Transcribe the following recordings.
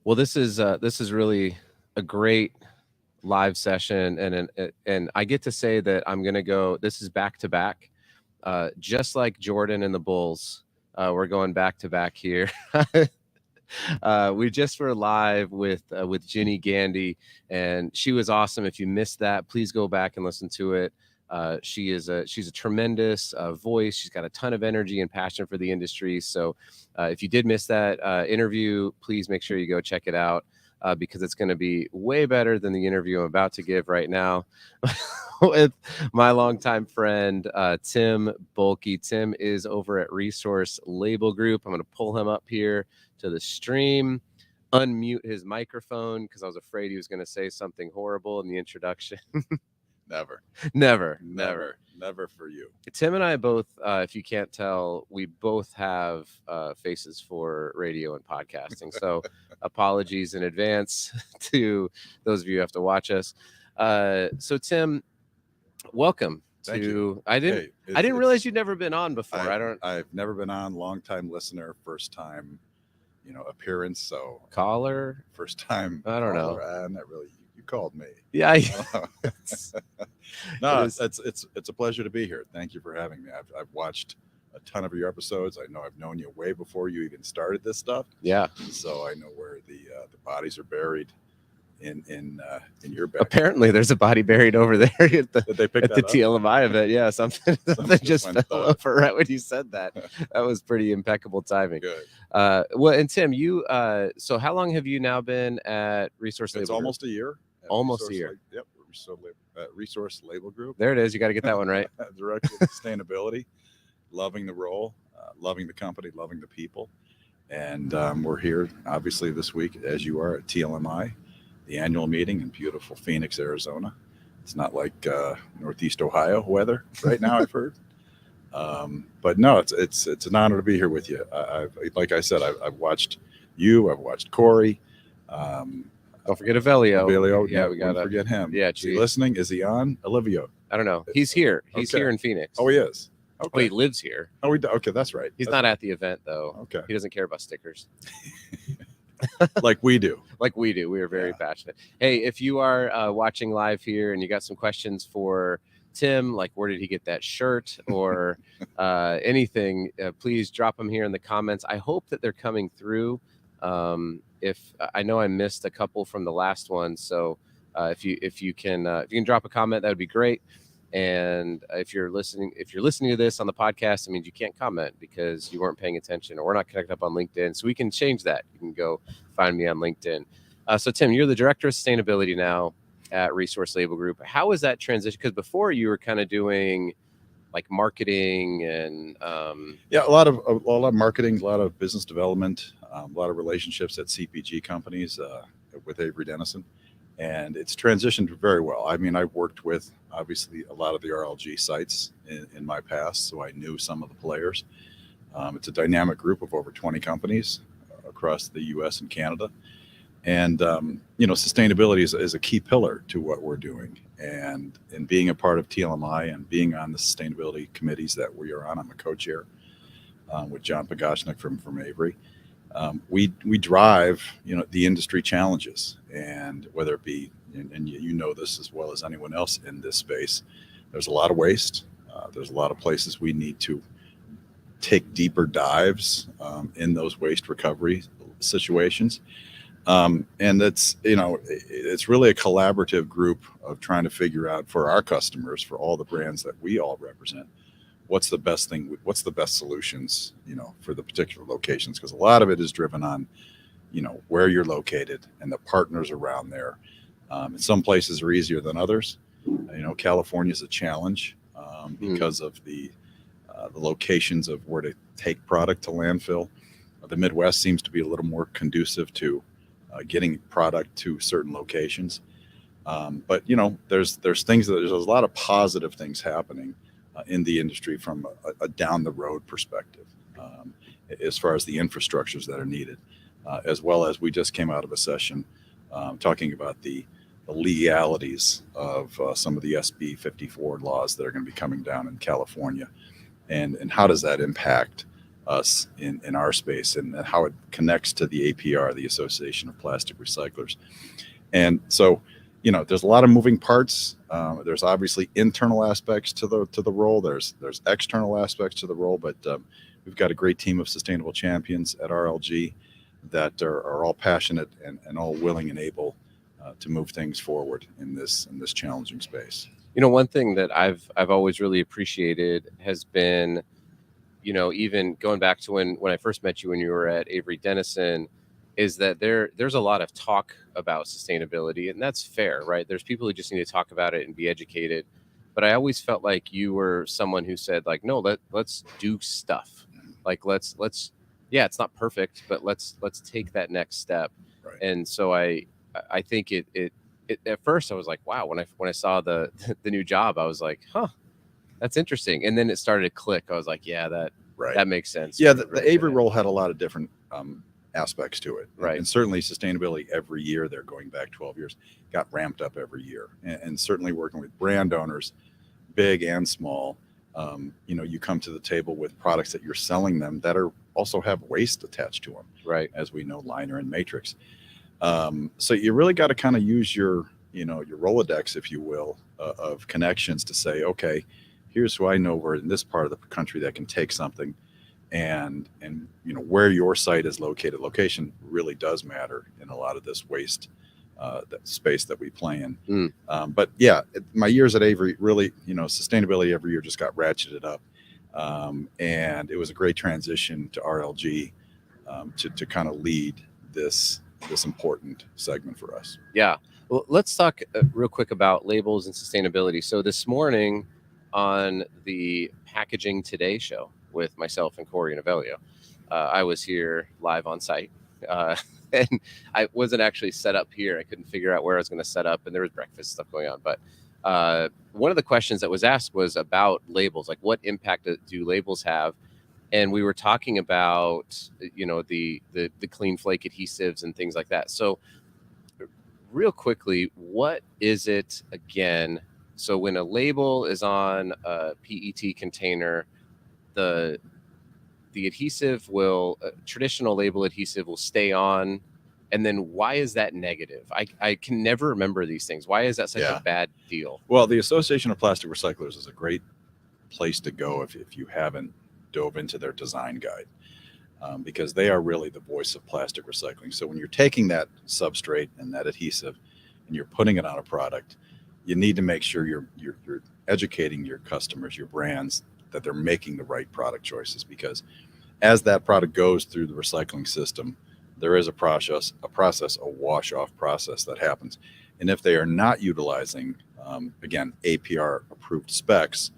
Well, this is really a great live session, and I get to say that I'm gonna go. This is back to back, just like Jordan and the Bulls. We're going back to back here. We just were live with Ginny Gandy, and she was awesome. If you missed that, please go back and listen to it. She's a tremendous voice. She's got a ton of energy and passion for the industry. So if you did miss that interview, please make sure you go check it out because it's going to be way better than the interview I'm about to give right now with my longtime friend Tim Bohlke. Tim is over at Resource Label Group. I'm going to pull him up here to the stream, unmute his microphone because I was afraid he was going to say something horrible in the introduction. Never for you. Tim and I both, if you can't tell, we both have faces for radio and podcasting. So apologies in advance to those of you who have to watch us. So Tim, welcome. Thank you. I didn't realize you'd never been on before. I've never been on. Long time listener, first time, appearance. So caller, first time. I don't know. Not really. You called me. Yeah. No, it's a pleasure to be here. Thank you for having me. I've watched a ton of your episodes. I know I've known you way before you even started this stuff. Yeah. So I know where the bodies are buried in your back. Apparently, there's a body buried over there at the up? TLMI event. Yeah, something just fell over right when you said that. That was pretty impeccable timing. Good. Well, and Tim, you so how long have you now been at Resource Label? It's almost a year. Almost a year. Yep. Resource Label Group. There it is. You got to get that one right. Director of Sustainability. Loving the role, loving the company, loving the people. And we're here, obviously, this week, as you are, at TLMI, the annual meeting in beautiful Phoenix, Arizona. It's not like Northeast Ohio weather right now, I've heard. But no, it's an honor to be here with you. Like I said, I've watched you. I've watched Corey. Don't forget Avelio. Yeah, we gotta forget him. Yeah, is he listening? Is he on? Olivio. I don't know. He's here. He's here in Phoenix. Oh, he is. Okay. Oh, he lives here. Oh, okay, that's right. He's not at the event though. Okay. He doesn't care about stickers. Like we do. We are very passionate. Hey, if you are watching live here and you got some questions for Tim, like where did he get that shirt or anything, please drop them here in the comments. I hope that they're coming through. If I know I missed a couple from the last one, so if you can drop a comment, that would be great. And if you're listening to this on the podcast, it means you can't comment because you weren't paying attention or we're not connected up on LinkedIn. So we can change that. You can go find me on LinkedIn. So Tim, you're the Director of Sustainability now at Resource Label Group. How was that transition? Because before you were kind of doing like marketing and a lot of marketing, a lot of business development, a lot of relationships at CPG companies with Avery Dennison, and it's transitioned very well. I mean, I've worked with obviously a lot of the RLG sites in my past, so I knew some of the players. It's a dynamic group of over 20 companies across the U.S. and Canada, and sustainability is a key pillar to what we're doing. And being a part of TLMI and being on the sustainability committees that we are on, I'm a co-chair with John Pagashnik from Avery. We drive the industry challenges, and whether it be, and you know this as well as anyone else in this space, there's a lot of waste. There's a lot of places we need to take deeper dives in those waste recovery situations. And it's really a collaborative group of trying to figure out for our customers, for all the brands that we all represent, what's the best solutions, for the particular locations. Because a lot of it is driven on, where you're located and the partners around there. And some places are easier than others. California is a challenge because of the locations of where to take product to landfill. The Midwest seems to be a little more conducive to getting product to certain locations. But there's a lot of positive things happening in the industry from a down the road perspective, as far as the infrastructures that are needed, as well as we just came out of a session talking about the legalities of some of the SB 54 laws that are going to be coming down in California, and how does that impact us in our space, and how it connects to the APR, the Association of Plastic Recyclers. And so, there's a lot of moving parts. There's obviously internal aspects to the role. There's external aspects to the role, but we've got a great team of sustainable champions at RLG that are all passionate and all willing and able to move things forward in this challenging space. One thing that I've always really appreciated has been, even going back to when I first met you when you were at Avery Dennison, is that there's a lot of talk about sustainability, and that's fair, right? There's people who just need to talk about it and be educated. But I always felt like you were someone who said, like, no, let's do stuff. Like, let's yeah, it's not perfect, but let's take that next step. Right. And so I think it at first I was like, wow, when I saw the new job, I was like, huh, that's interesting. And then it started to click. I was like, yeah, that makes sense. Yeah, the Avery role had a lot of different aspects to it. Right. And certainly sustainability every year, they're going back 12 years, got ramped up every year. And certainly working with brand owners, big and small, you come to the table with products that you're selling them that also have waste attached to them. Right. As we know, liner and matrix. So you really got to kind of use your Rolodex, if you will, of connections to say, okay, here's who I know over in this part of the country that can take something, and where your site is located. Location really does matter in a lot of this waste that space that we play in. But yeah, my years at Avery, really, sustainability every year just got ratcheted up, and it was a great transition to RLG to kind of lead this important segment for us. Yeah. Well, let's talk real quick about labels and sustainability. So this morning on the Packaging Today show with myself and Corey Novelio, I was here live on site, and I wasn't actually set up here. I couldn't figure out where I was going to set up, and there was breakfast stuff going on. But one of the questions that was asked was about labels, like what impact do labels have? And we were talking about, the clean flake adhesives and things like that. So real quickly, what is it again? So when a label is on a PET container, the adhesive traditional label adhesive will stay on. And then why is that negative? I can never remember these things. Why is that such a bad deal? Well, the Association of Plastic Recyclers is a great place to go if you haven't dove into their design guide, because they are really the voice of plastic recycling. So when you're taking that substrate and that adhesive and you're putting it on a product, you need to make sure you're educating your customers, your brands, that they're making the right product choices, because as that product goes through the recycling system, there is a wash off process that happens. And if they are not utilizing, again, APR approved specs,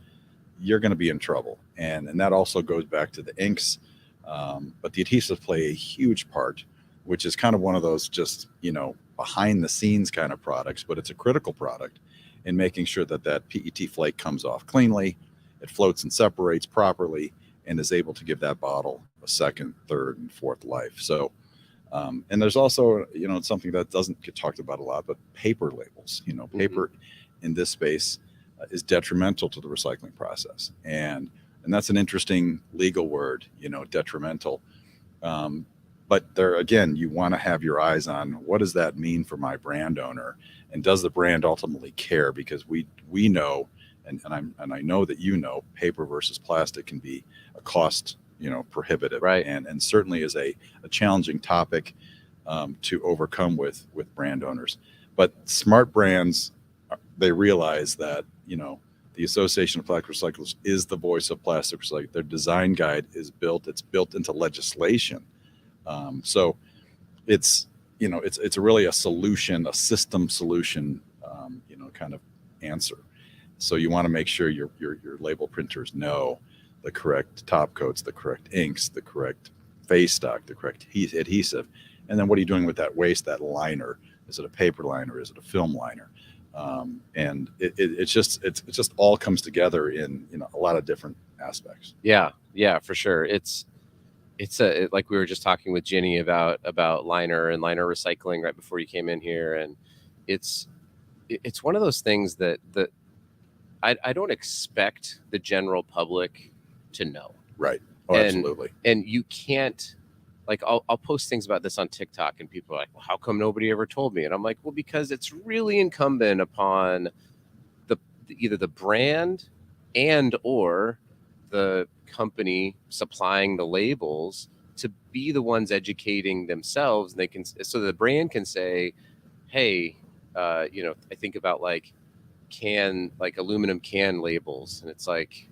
you're going to be in trouble. And that also goes back to the inks. But the adhesives play a huge part, which is kind of one of those just, behind the scenes kind of products, but it's a critical product in making sure that PET flake comes off cleanly, it floats and separates properly, and is able to give that bottle a second, third, and fourth life. So, and there's also, something that doesn't get talked about a lot, but paper labels. Paper in this space is detrimental to the recycling process, and that's an interesting legal word, detrimental. But there again, you want to have your eyes on what does that mean for my brand owner, and does the brand ultimately care? Because we know, and I know that paper versus plastic can be a cost prohibitive, right? And certainly is a challenging topic to overcome with brand owners. But smart brands, they realize that the Association of Plastic Recyclers is the voice of plastic recycling. Their design guide is built into legislation. So it's really a solution, a system solution, kind of answer. So you want to make sure your label printers know the correct top coats, the correct inks, the correct face stock, the correct adhesive. And then what are you doing with that waste, that liner? Is it a paper liner? Is it a film liner? And it just all comes together in a lot of different aspects. Yeah, for sure. It's like we were just talking with Ginny about liner and liner recycling right before you came in here, and it's one of those things that I don't expect the general public to know. Right. Oh, absolutely. And you can't, like, I'll post things about this on TikTok, and people are like, well, how come nobody ever told me? And I'm like, well, because it's really incumbent upon either the brand and or the company supplying the labels to be the ones educating themselves. And they can, so the brand can say, hey, you know, I think about like aluminum can labels, and it's like,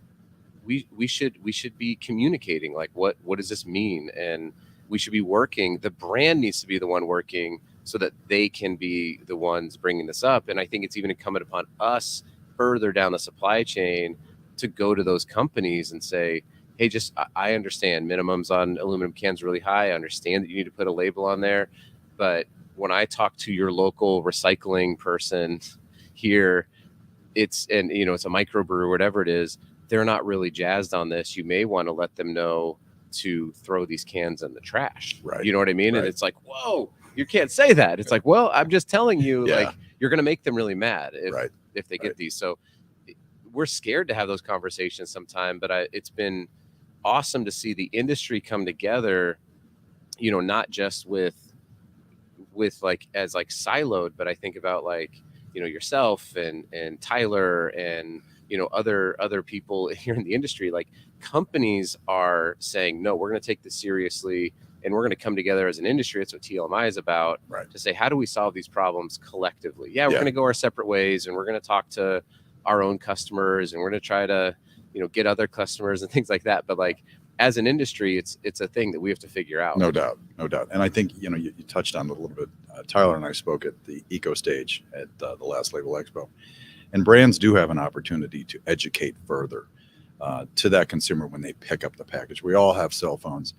we should be communicating, like, what does this mean? And we should be working, the brand needs to be the one working so that they can be the ones bringing this up. And I think it's even incumbent upon us further down the supply chain to go to those companies and say, hey, just, I understand minimums on aluminum cans really high. I understand that you need to put a label on there. But when I talk to your local recycling person here, it's, and you know, it's a microbrew or whatever it is, they're not really jazzed on this. You may want to let them know to throw these cans in the trash. Right. You know what I mean? Right. And it's like, whoa, you can't say that. It's like, well, I'm just telling you, Yeah. like, you're going to make them really mad if they get Right. these. So we're scared to have those conversations sometime, but it's been awesome to see the industry come together, you know, not just with like as like siloed, but I think about like, you know, yourself and Tyler and, you know, other people here in the industry. Like, companies are saying, no, we're going to take this seriously, and we're going to come together as an industry. That's what TLMI is about, right, to say, how do we solve these problems collectively? Yeah, we're Yeah. going to go our separate ways, and we're going to talk to our own customers, and we're going to try to, you know, get other customers and things like that. But like, as an industry, it's a thing that we have to figure out. No doubt. And I think, you know, you touched on it a little bit. Tyler and I spoke at the Eco Stage at the last Label Expo, and brands do have an opportunity to educate further to that consumer when they pick up the package. We all have cell phones.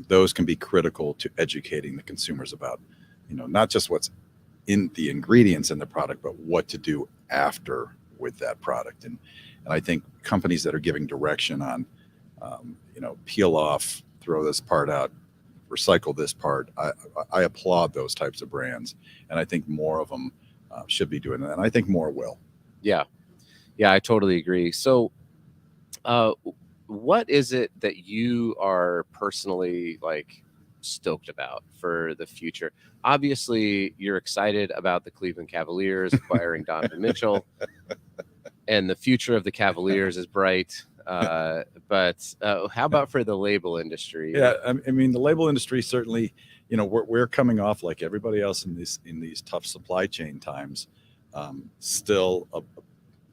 Those can be critical to educating the consumers about, you know, not just what's in the ingredients in the product, but what to do after with that product. And I think companies that are giving direction on, you know, peel off, throw this part out, recycle this part, I applaud those types of brands, and I think more of them should be doing that, and I think more will. Yeah, I totally agree. So what is it that you are personally like stoked about for the future? Obviously, you're excited about the Cleveland Cavaliers acquiring Donovan Mitchell, and the future of the Cavaliers is bright. But how about for the label industry? Yeah, I mean, the label industry certainly, you know, we're coming off like everybody else in these tough supply chain times, still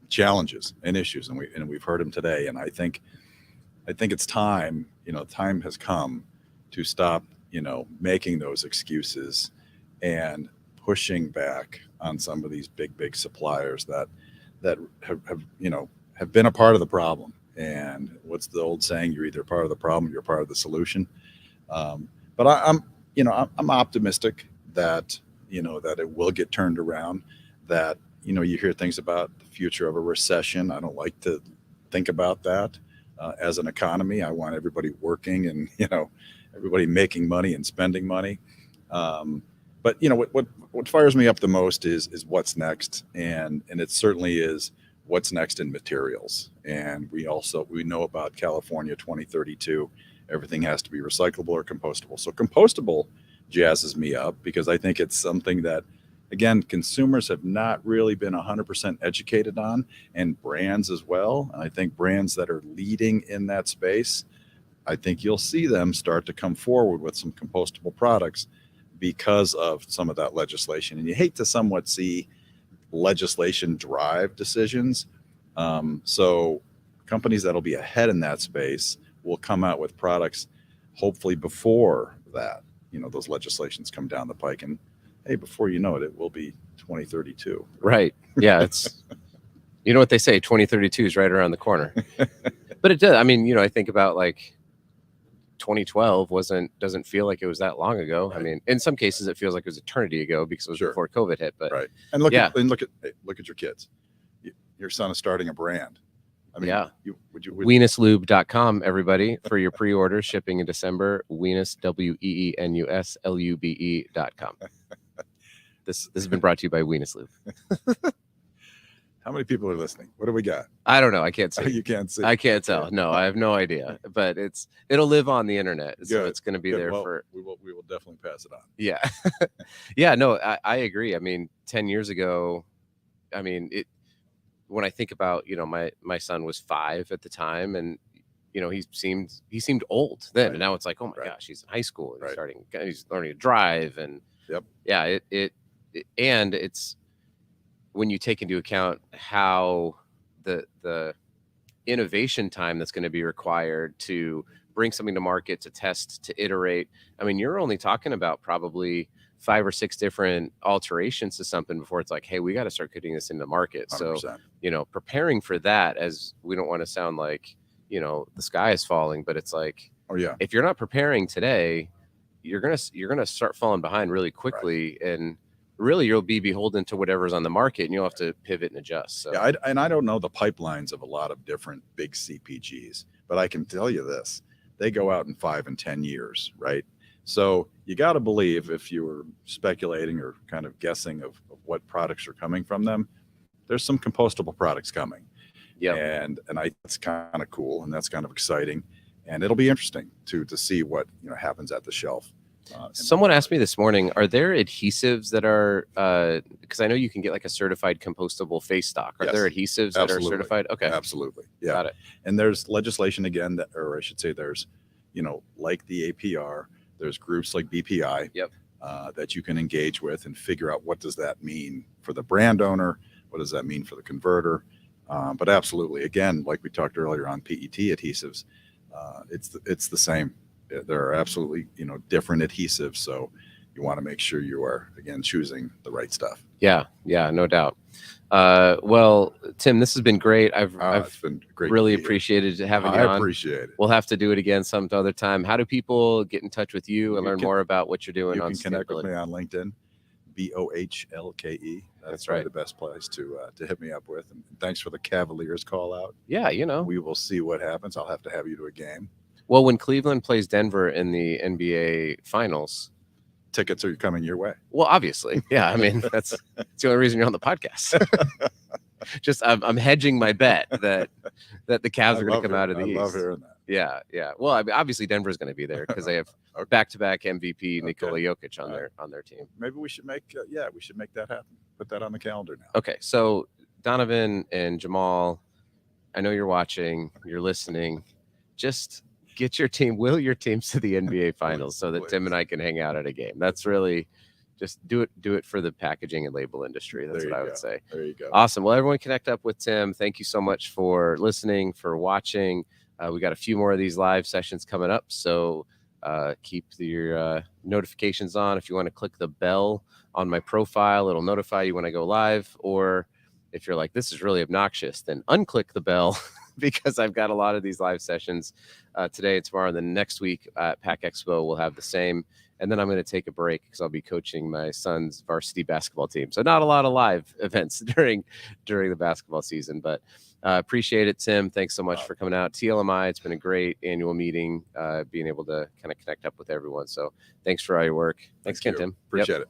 challenges and issues, and we've heard them today. And I think it's time, you know, time has come to stop, you know, making those excuses and pushing back on some of these big suppliers that have you know, have been a part of the problem. And what's the old saying? You're either part of the problem or you're part of the solution. But I'm optimistic that, you know, that it will get turned around, that, you know, you hear things about the future of a recession. I don't like to think about that as an economy. I want everybody working and, you know, everybody making money and spending money. But, you know, what fires me up the most is what's next. And it certainly is what's next in materials. And we know about California 2032. Everything has to be recyclable or compostable. So compostable jazzes me up, because I think it's something that, again, consumers have not really been 100% educated on, and brands as well. And I think brands that are leading in that space, I think you'll see them start to come forward with some compostable products because of some of that legislation. And you hate to somewhat see legislation drive decisions. So companies that'll be ahead in that space will come out with products hopefully before that, you know, those legislations come down the pike, and hey, before you know it, it will be 2032. Right. Yeah. It's, you know what they say, 2032 is right around the corner. But it does. I mean, you know, I think about like 2012 doesn't feel like it was that long ago. Right. I mean, in some cases it feels like it was eternity ago because it was before COVID hit. But right. And look at your kids. Your son is starting a brand. I mean, yeah. Would WeenusLube.com, everybody, for your pre-order, shipping in December. Weenus, WEENUSLUBE.com. This has been brought to you by Weenus Lube. How many people are listening? What do we got? I don't know. I can't see. You can't see. I can't tell. No, I have no idea. But it'll live on the internet, so Good. it's going to be Good. there Well, for. we will definitely pass it on. Yeah, yeah. No, I agree. I mean, 10 years ago, I mean it. When I think about, my son was 5 at the time, and he seemed old then, and now it's like, oh my gosh, he's in high school, and he's learning to drive, and yeah, and it's when you take into account how the innovation time that's going to be required to bring something to market, to test, to iterate. I mean, you're only talking about probably 5 or 6 different alterations to something before it's like, hey, we got to start putting this into market. 100%. So, preparing for that, as we don't want to sound like, the sky is falling, but it's like, if you're not preparing today, you're going to start falling behind really quickly. And really you'll be beholden to whatever's on the market, and you'll have to pivot and adjust. So I don't know the pipelines of a lot of different big CPGs, but I can tell you this, they go out in 5 and 10 years, right? So you got to believe, if you were speculating or kind of guessing of what products are coming from them, there's some compostable products coming. Yeah. And that's kind of cool, and that's kind of exciting, and it'll be interesting to see what happens at the shelf. Someone asked me this morning, are there adhesives that are, because I know you can get like a certified compostable face stock. Are there adhesives that are certified? Okay. Absolutely. Yeah. Got it. And there's legislation again, or I should say there's, like the APR, there's groups like BPI that you can engage with and figure out what does that mean for the brand owner? What does that mean for the converter? But absolutely, again, like we talked earlier on PET adhesives, it's the same. There are absolutely, different adhesives. So you want to make sure you are, again, choosing the right stuff. Yeah, no doubt. Well, Tim, this has been great. I've been great, really appreciated having you on. I appreciate it. We'll have to do it again some other time. How do people get in touch with you and learn more about what you're doing on sustainability? You can connect with me on LinkedIn, Bohlke. That's right. The best place to hit me up with. And thanks for the Cavaliers call out. Yeah, we will see what happens. I'll have to have you to a game. Well, when Cleveland plays Denver in the NBA Finals, tickets are coming your way. Well, obviously, yeah. I mean, that's the only reason you're on the podcast. Just I'm hedging my bet that the Cavs are going to come out of the East. I love hearing that. Yeah. Well, I mean, obviously Denver's going to be there because they have back-to-back MVP Nikola Jokic on their team. Maybe we should make that happen. Put that on the calendar now. Okay, so Donovan and Jamal, I know you're watching, you're listening. Just get your teams to the NBA Finals so that Tim and I can hang out at a game. That's really just do it for the packaging and label industry. That's what I would say. There you go. Awesome. Well, everyone connect up with Tim. Thank you so much for listening, for watching. We got a few more of these live sessions coming up, so keep your notifications on. If you want to click the bell on my profile, it'll notify you when I go live. Or if you're like, this is really obnoxious, then unclick the bell because I've got a lot of these live sessions today and tomorrow. And then next week at Pack Expo, we'll have the same. And then I'm going to take a break because I'll be coaching my son's varsity basketball team. So not a lot of live events during the basketball season, but appreciate it, Tim. Thanks so much for coming out. TLMI, it's been a great annual meeting, being able to kind of connect up with everyone. So thanks for all your work. Thanks again, Tim. Appreciate it.